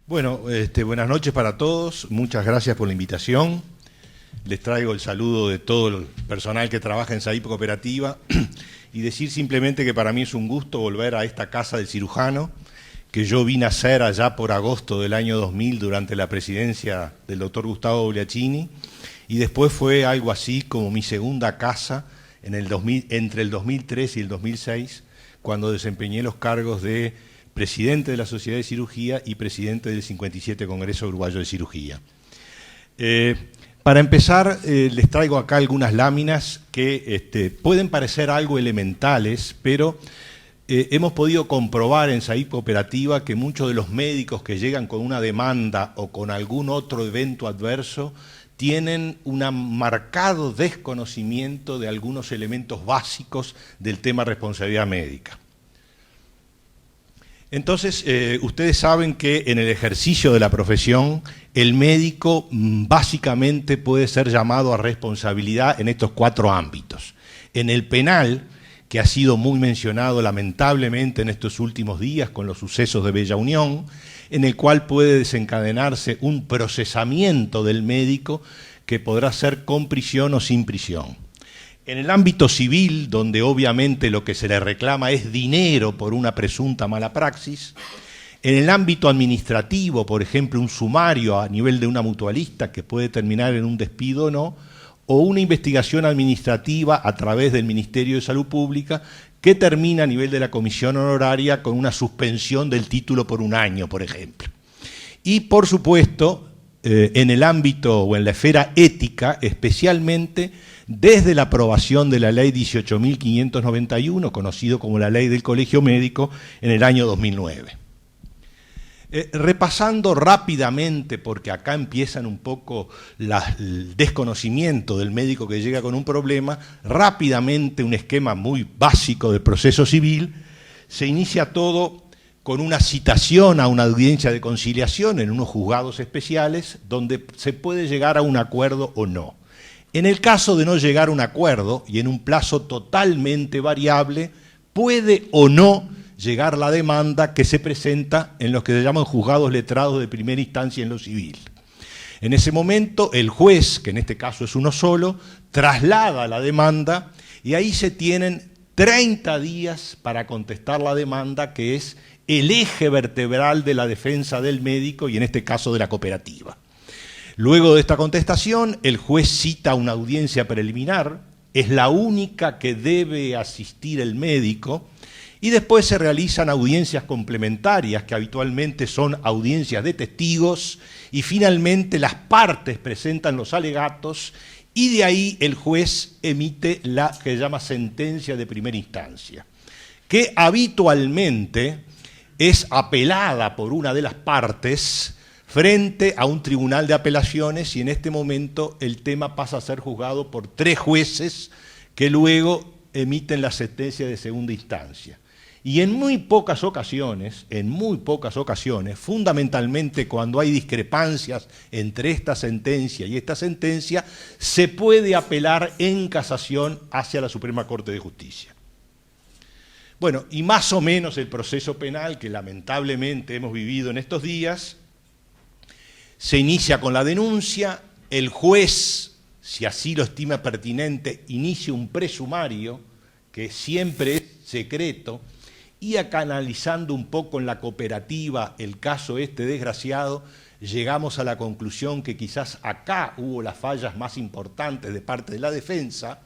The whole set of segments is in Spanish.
Bueno, buenas noches para todos, muchas gracias por la invitación. Les traigo el saludo de todo el personal que trabaja en SAIP Cooperativa y decir simplemente que para mí es un gusto volver a esta casa del cirujano, que yo vine a hacer allá por agosto del año 2000 durante la presidencia del doctor Gustavo Bogliacini, y después fue algo así como mi segunda casa entre el 2003 y el 2006, cuando desempeñé los cargos de presidente de la Sociedad de Cirugía y presidente del 57 Congreso Uruguayo de Cirugía. Para empezar, les traigo acá algunas láminas que pueden parecer algo elementales, pero hemos podido comprobar en SAIP Cooperativa que muchos de los médicos que llegan con una demanda o con algún otro evento adverso tienen un marcado desconocimiento de algunos elementos básicos del tema responsabilidad médica. Entonces, ustedes saben que en el ejercicio de la profesión, el médico básicamente puede ser llamado a responsabilidad en estos 4 ámbitos. En el penal, que ha sido muy mencionado lamentablemente en estos últimos días con los sucesos de Bella Unión, en el cual puede desencadenarse un procesamiento del médico que podrá ser con prisión o sin prisión. En el ámbito civil, donde obviamente lo que se le reclama es dinero por una presunta mala praxis. En el ámbito administrativo, por ejemplo, un sumario a nivel de una mutualista que puede terminar en un despido o no, o una investigación administrativa a través del Ministerio de Salud Pública que termina a nivel de la comisión honoraria con una suspensión del título por 1 año, por ejemplo. Y, por supuesto, en el ámbito o en la esfera ética, especialmente desde la aprobación de la Ley 18.591, conocido como la Ley del Colegio Médico, en el año 2009. Repasando rápidamente, porque acá empiezan un poco el desconocimiento del médico que llega con un problema, rápidamente un esquema muy básico del proceso civil. Se inicia todo con una citación a una audiencia de conciliación en unos juzgados especiales, donde se puede llegar a un acuerdo o no. En el caso de no llegar a un acuerdo, y en un plazo totalmente variable, puede o no llegar la demanda que se presenta en los que se llaman juzgados letrados de primera instancia en lo civil. En ese momento, el juez, que en este caso es uno solo, traslada la demanda y ahí se tienen 30 días para contestar la demanda, que es el eje vertebral de la defensa del médico y en este caso de la cooperativa. Luego de esta contestación, el juez cita una audiencia preliminar, es la única que debe asistir el médico, y después se realizan audiencias complementarias, que habitualmente son audiencias de testigos, y finalmente las partes presentan los alegatos, y de ahí el juez emite la que se llama sentencia de primera instancia, que habitualmente es apelada por una de las partes frente a un tribunal de apelaciones, y en este momento el tema pasa a ser juzgado por 3 jueces que luego emiten la sentencia de segunda instancia. Y en muy pocas ocasiones, fundamentalmente cuando hay discrepancias entre esta sentencia y esta sentencia, se puede apelar en casación hacia la Suprema Corte de Justicia. Bueno, y más o menos el proceso penal que lamentablemente hemos vivido en estos días, se inicia con la denuncia, el juez, si así lo estima pertinente, inicia un presumario, que siempre es secreto, y acá analizando un poco en la cooperativa el caso desgraciado, llegamos a la conclusión que quizás acá hubo las fallas más importantes de parte de la defensa.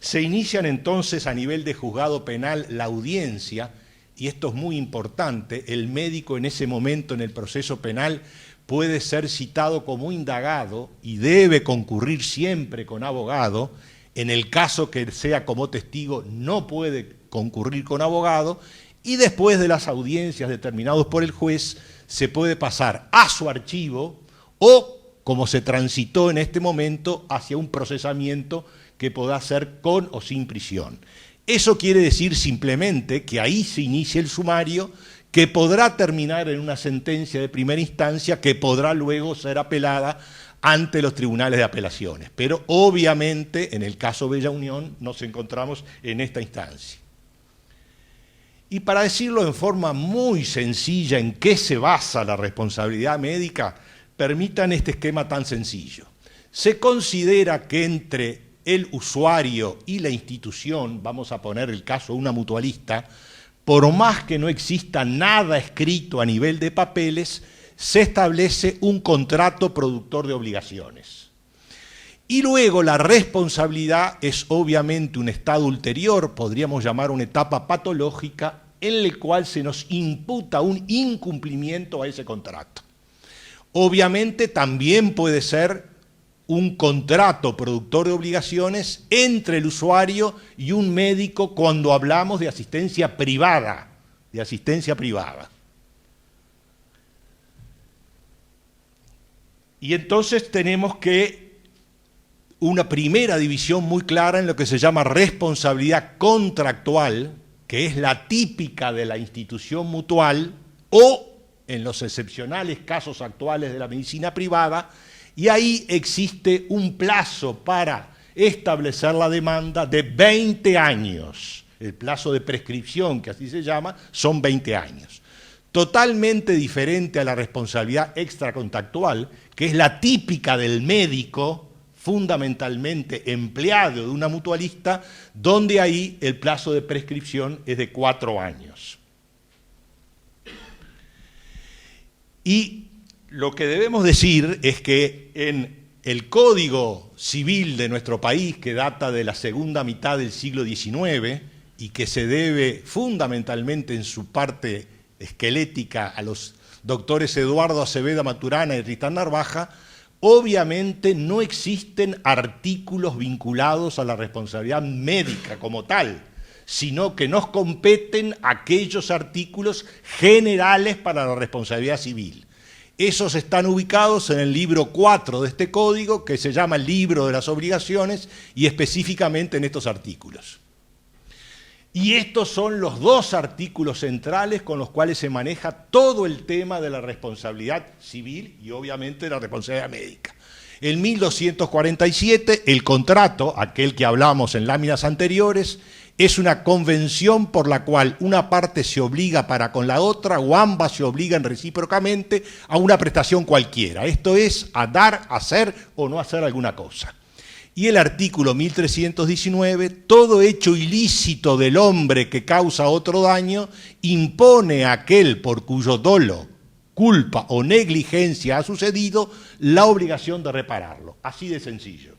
Se inician entonces a nivel de juzgado penal la audiencia, y esto es muy importante, el médico en ese momento en el proceso penal puede ser citado como indagado y debe concurrir siempre con abogado. En el caso que sea como testigo no puede concurrir con abogado, y después de las audiencias determinadas por el juez se puede pasar a su archivo o, como se transitó en este momento, hacia un procesamiento que podrá ser con o sin prisión. Eso quiere decir simplemente que ahí se inicia el sumario, que podrá terminar en una sentencia de primera instancia que podrá luego ser apelada ante los tribunales de apelaciones. Pero obviamente en el caso Bella Unión nos encontramos en esta instancia. Y para decirlo en forma muy sencilla en qué se basa la responsabilidad médica, permitan este esquema tan sencillo. Se considera que entre el usuario y la institución, vamos a poner el caso de una mutualista, por más que no exista nada escrito a nivel de papeles, se establece un contrato productor de obligaciones. Y luego la responsabilidad es obviamente un estado ulterior, podríamos llamar una etapa patológica, en la cual se nos imputa un incumplimiento a ese contrato. Obviamente también puede ser un contrato productor de obligaciones entre el usuario y un médico cuando hablamos de asistencia privada, Y entonces tenemos que una primera división muy clara en lo que se llama responsabilidad contractual, que es la típica de la institución mutual, o en los excepcionales casos actuales de la medicina privada, y ahí existe un plazo para establecer la demanda de 20 años. El plazo de prescripción, que así se llama, son 20 años. Totalmente diferente a la responsabilidad extracontractual, que es la típica del médico, fundamentalmente empleado de una mutualista, donde ahí el plazo de prescripción es de 4 años. Y lo que debemos decir es que en el Código Civil de nuestro país, que data de la segunda mitad del siglo XIX y que se debe fundamentalmente en su parte esquelética a los doctores Eduardo Aceveda Maturana y Tristán Narvaja, obviamente no existen artículos vinculados a la responsabilidad médica como tal, sino que nos competen aquellos artículos generales para la responsabilidad civil. Esos están ubicados en el libro 4 de este código, que se llama el Libro de las Obligaciones, y específicamente en estos artículos. Y estos son los 2 artículos centrales con los cuales se maneja todo el tema de la responsabilidad civil y obviamente la responsabilidad médica. En 1247, el contrato, aquel que hablamos en láminas anteriores, es una convención por la cual una parte se obliga para con la otra o ambas se obligan recíprocamente a una prestación cualquiera. Esto es, a dar, hacer o no hacer alguna cosa. Y el artículo 1319, todo hecho ilícito del hombre que causa otro daño, impone a aquel por cuyo dolo, culpa o negligencia ha sucedido la obligación de repararlo. Así de sencillo.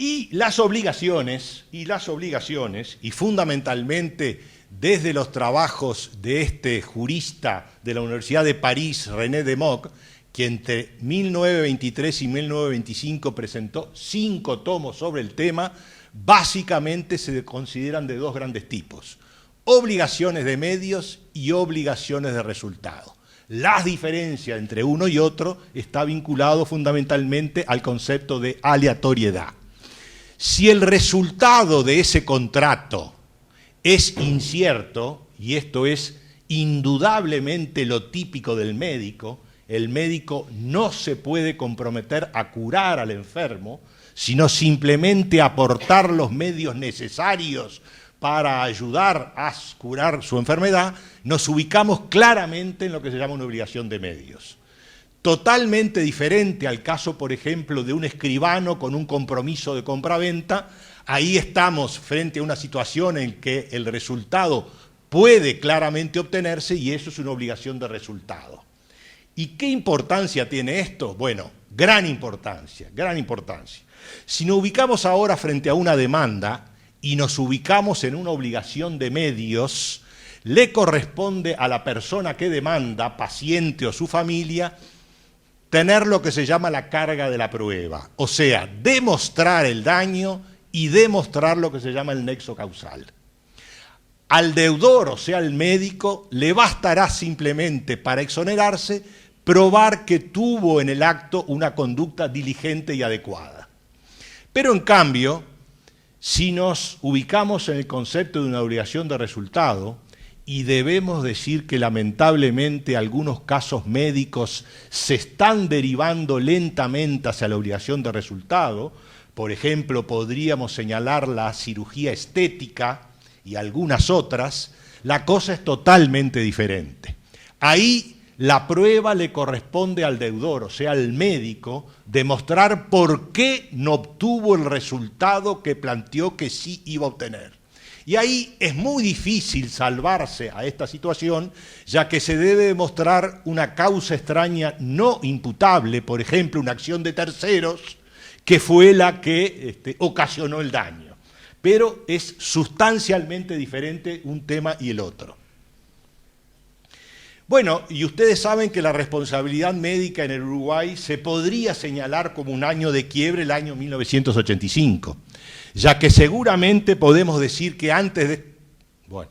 Y las obligaciones, y fundamentalmente desde los trabajos de este jurista de la Universidad de París, René Democ, que entre 1923 y 1925 presentó 5 tomos sobre el tema, básicamente se consideran de 2 grandes tipos: obligaciones de medios y obligaciones de resultado. La diferencia entre uno y otro está vinculado fundamentalmente al concepto de aleatoriedad. Si el resultado de ese contrato es incierto, y esto es indudablemente lo típico del médico, el médico no se puede comprometer a curar al enfermo, sino simplemente aportar los medios necesarios para ayudar a curar su enfermedad, nos ubicamos claramente en lo que se llama una obligación de medios. Totalmente diferente al caso, por ejemplo, de un escribano con un compromiso de compraventa. Ahí estamos frente a una situación en que el resultado puede claramente obtenerse y eso es una obligación de resultado. ¿Y qué importancia tiene esto? Bueno, gran importancia, gran importancia. Si nos ubicamos ahora frente a una demanda y nos ubicamos en una obligación de medios, le corresponde a la persona que demanda, paciente o su familia, tener lo que se llama la carga de la prueba, o sea, demostrar el daño y demostrar lo que se llama el nexo causal. Al deudor, o sea, al médico, le bastará simplemente para exonerarse probar que tuvo en el acto una conducta diligente y adecuada. Pero en cambio, si nos ubicamos en el concepto de una obligación de resultado, y debemos decir que lamentablemente algunos casos médicos se están derivando lentamente hacia la obligación de resultado. Por ejemplo, podríamos señalar la cirugía estética y algunas otras, la cosa es totalmente diferente. Ahí la prueba le corresponde al deudor, o sea, al médico, demostrar por qué no obtuvo el resultado que planteó que sí iba a obtener. Y ahí es muy difícil salvarse a esta situación, ya que se debe demostrar una causa extraña no imputable, por ejemplo, una acción de terceros, que fue la que ocasionó el daño. Pero es sustancialmente diferente un tema y el otro. Bueno, y ustedes saben que la responsabilidad médica en el Uruguay se podría señalar como un año de quiebre, el año 1985, ya que seguramente podemos decir que antes de... Bueno,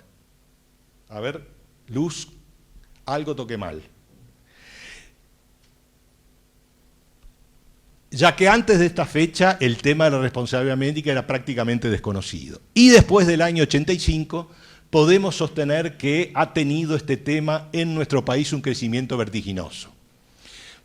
a ver, luz, algo toqué mal. Ya que antes de esta fecha el tema de la responsabilidad médica era prácticamente desconocido. Y después del año 85... podemos sostener que ha tenido este tema en nuestro país un crecimiento vertiginoso.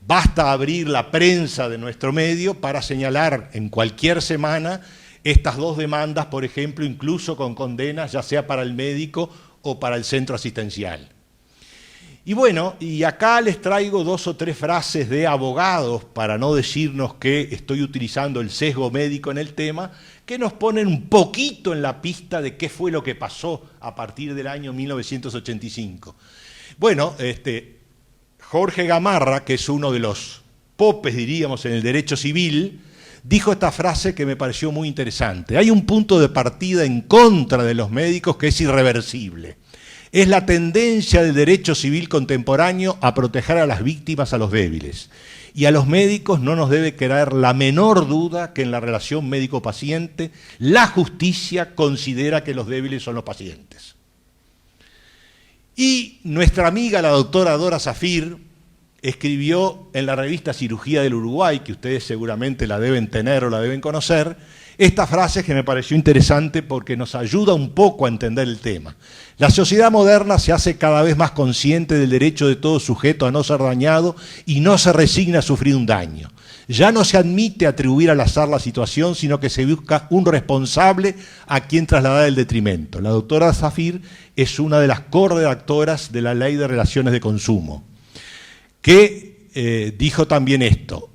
Basta abrir la prensa de nuestro medio para señalar en cualquier semana estas dos demandas, por ejemplo, incluso con condenas, ya sea para el médico o para el centro asistencial. Y bueno, y acá les traigo 2 o 3 frases de abogados, para no decirnos que estoy utilizando el sesgo médico en el tema, que nos ponen un poquito en la pista de qué fue lo que pasó a partir del año 1985. Bueno, Jorge Gamarra, que es uno de los popes, diríamos, en el derecho civil, dijo esta frase que me pareció muy interesante. Hay un punto de partida en contra de los médicos que es irreversible. Es la tendencia del derecho civil contemporáneo a proteger a las víctimas, a los débiles. Y a los médicos no nos debe quedar la menor duda que en la relación médico-paciente la justicia considera que los débiles son los pacientes. Y nuestra amiga, la doctora Dora Zafir, escribió en la revista Cirugía del Uruguay, que ustedes seguramente la deben tener o la deben conocer, esta frase que me pareció interesante porque nos ayuda un poco a entender el tema. La sociedad moderna se hace cada vez más consciente del derecho de todo sujeto a no ser dañado y no se resigna a sufrir un daño. Ya no se admite atribuir al azar la situación, sino que se busca un responsable a quien trasladar el detrimento. La doctora Zafir es una de las corredactoras de la Ley de Relaciones de Consumo, que dijo también esto,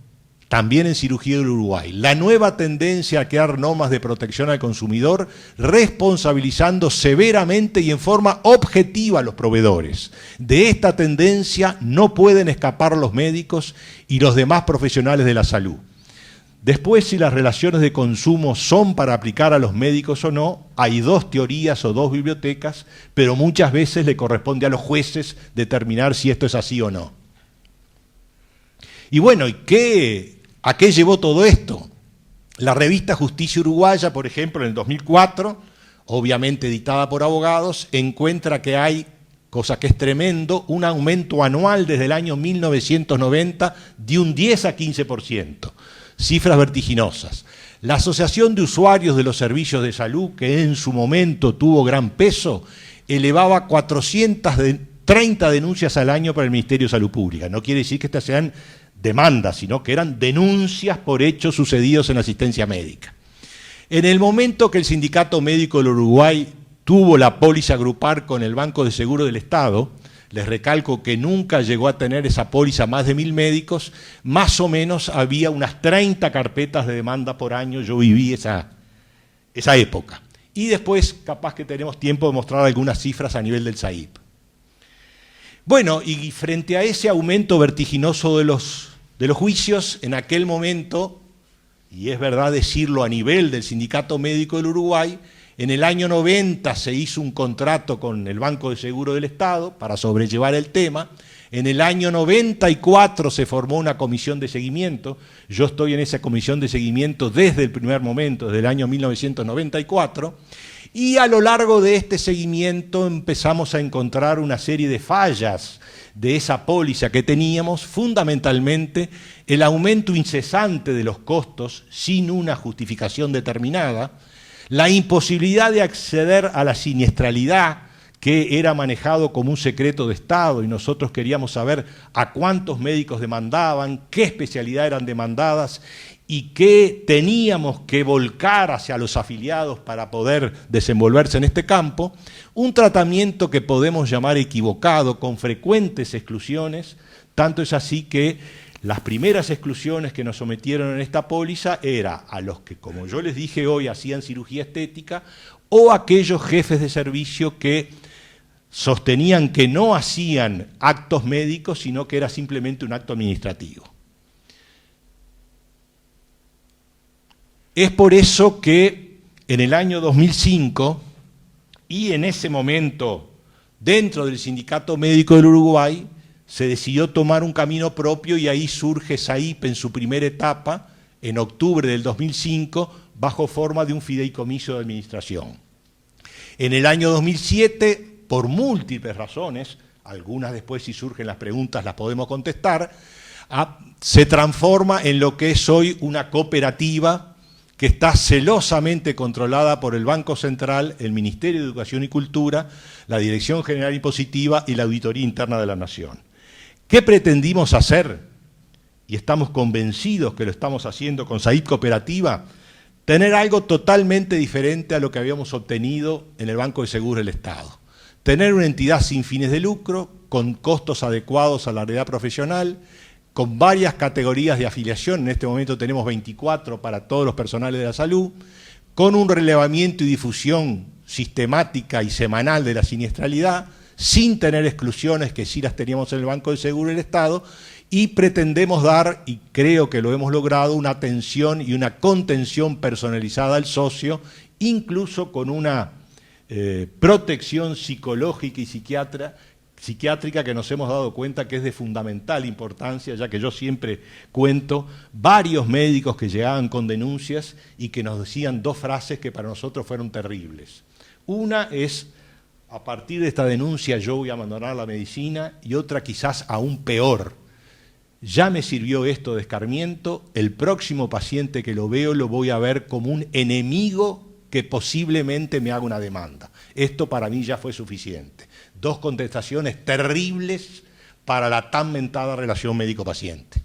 también en Cirugía del Uruguay: la nueva tendencia a crear normas de protección al consumidor, responsabilizando severamente y en forma objetiva a los proveedores. De esta tendencia no pueden escapar los médicos y los demás profesionales de la salud. Después, si las relaciones de consumo son para aplicar a los médicos o no, hay 2 teorías o 2 bibliotecas, pero muchas veces le corresponde a los jueces determinar si esto es así o no. Y bueno, ¿a qué llevó todo esto? La revista Justicia Uruguaya, por ejemplo, en el 2004, obviamente editada por abogados, encuentra que hay, cosa que es tremendo, un aumento anual desde el año 1990 de un 10 a 15%, cifras vertiginosas. La Asociación de Usuarios de los Servicios de Salud, que en su momento tuvo gran peso, elevaba 430 denuncias al año para el Ministerio de Salud Pública. No quiere decir que estas sean demandas, sino que eran denuncias por hechos sucedidos en la asistencia médica. En el momento que el Sindicato Médico del Uruguay tuvo la póliza grupal con el Banco de Seguro del Estado, les recalco que nunca llegó a tener esa póliza más de 1000 médicos, más o menos había unas 30 carpetas de demanda por año, yo viví esa época. Y después capaz que tenemos tiempo de mostrar algunas cifras a nivel del SAIP. Bueno, y frente a ese aumento vertiginoso de los juicios, en aquel momento, y es verdad decirlo a nivel del Sindicato Médico del Uruguay, en el año 90 se hizo un contrato con el Banco de Seguro del Estado para sobrellevar el tema. En el año 94 se formó una comisión de seguimiento. Yo estoy en esa comisión de seguimiento desde el primer momento, desde el año 1994. Y a lo largo de este seguimiento empezamos a encontrar una serie de fallas de esa póliza que teníamos, fundamentalmente el aumento incesante de los costos sin una justificación determinada, la imposibilidad de acceder a la siniestralidad, que era manejado como un secreto de Estado y nosotros queríamos saber a cuántos médicos demandaban, qué especialidades eran demandadas y qué teníamos que volcar hacia los afiliados para poder desenvolverse en este campo, un tratamiento que podemos llamar equivocado, con frecuentes exclusiones, tanto es así que las primeras exclusiones que nos sometieron en esta póliza era a los que, como yo les dije hoy, hacían cirugía estética o aquellos jefes de servicio que sostenían que no hacían actos médicos, sino que era simplemente un acto administrativo. Es por eso que en el año 2005, y en ese momento, dentro del Sindicato Médico del Uruguay, se decidió tomar un camino propio y ahí surge SAIP en su primera etapa, en octubre del 2005, bajo forma de un fideicomiso de administración. En el año 2007, por múltiples razones, algunas después si surgen las preguntas las podemos contestar, se transforma en lo que es hoy una cooperativa que está celosamente controlada por el Banco Central, el Ministerio de Educación y Cultura, la Dirección General Impositiva y la Auditoría Interna de la Nación. ¿Qué pretendimos hacer? Y estamos convencidos que lo estamos haciendo con SAIP Cooperativa, tener algo totalmente diferente a lo que habíamos obtenido en el Banco de Seguros del Estado. Tener una entidad sin fines de lucro, con costos adecuados a la realidad profesional, con varias categorías de afiliación, en este momento tenemos 24 para todos los personales de la salud, con un relevamiento y difusión sistemática y semanal de la siniestralidad, sin tener exclusiones que sí las teníamos en el Banco de Seguro del Estado, y pretendemos dar, y creo que lo hemos logrado, una atención y una contención personalizada al socio, incluso con una protección psicológica y psiquiátrica que nos hemos dado cuenta que es de fundamental importancia, ya que yo siempre cuento varios médicos que llegaban con denuncias y que nos decían dos frases que para nosotros fueron terribles. Una es, a partir de esta denuncia yo voy a abandonar la medicina, y otra quizás aún peor, ya me sirvió esto de escarmiento, el próximo paciente que lo veo lo voy a ver como un enemigo que posiblemente me haga una demanda. Esto para mí ya fue suficiente. Dos contestaciones terribles para la tan mentada relación médico-paciente.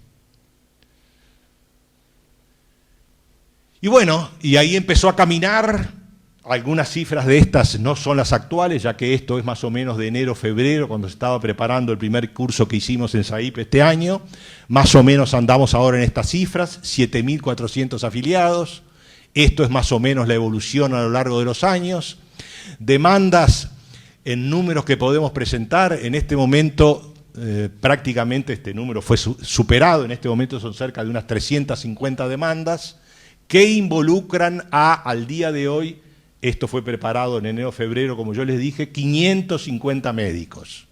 Y bueno, y ahí empezó a caminar. Algunas cifras de estas no son las actuales, ya que esto es más o menos de enero-febrero, cuando se estaba preparando el primer curso que hicimos en SAIP este año. Más o menos andamos ahora en estas cifras, 7.400 afiliados. Esto es más o menos la evolución a lo largo de los años. Demandas en números que podemos presentar, en este momento prácticamente este número fue superado, en este momento son cerca de unas 350 demandas que involucran al día de hoy, esto fue preparado en enero-febrero, como yo les dije, 550 médicos.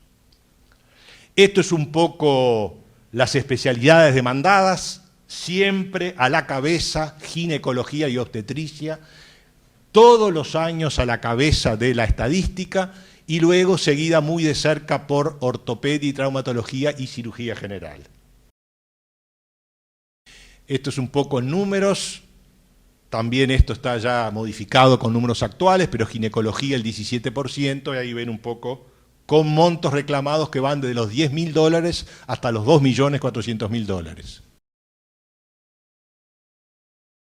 Esto es un poco las especialidades demandadas, siempre a la cabeza ginecología y obstetricia, todos los años a la cabeza de la estadística, y luego seguida muy de cerca por ortopedia y traumatología y cirugía general. Esto es un poco en números, también esto está ya modificado con números actuales, pero ginecología el 17%, y ahí ven un poco con montos reclamados que van desde los $10.000 hasta los $2.400.000.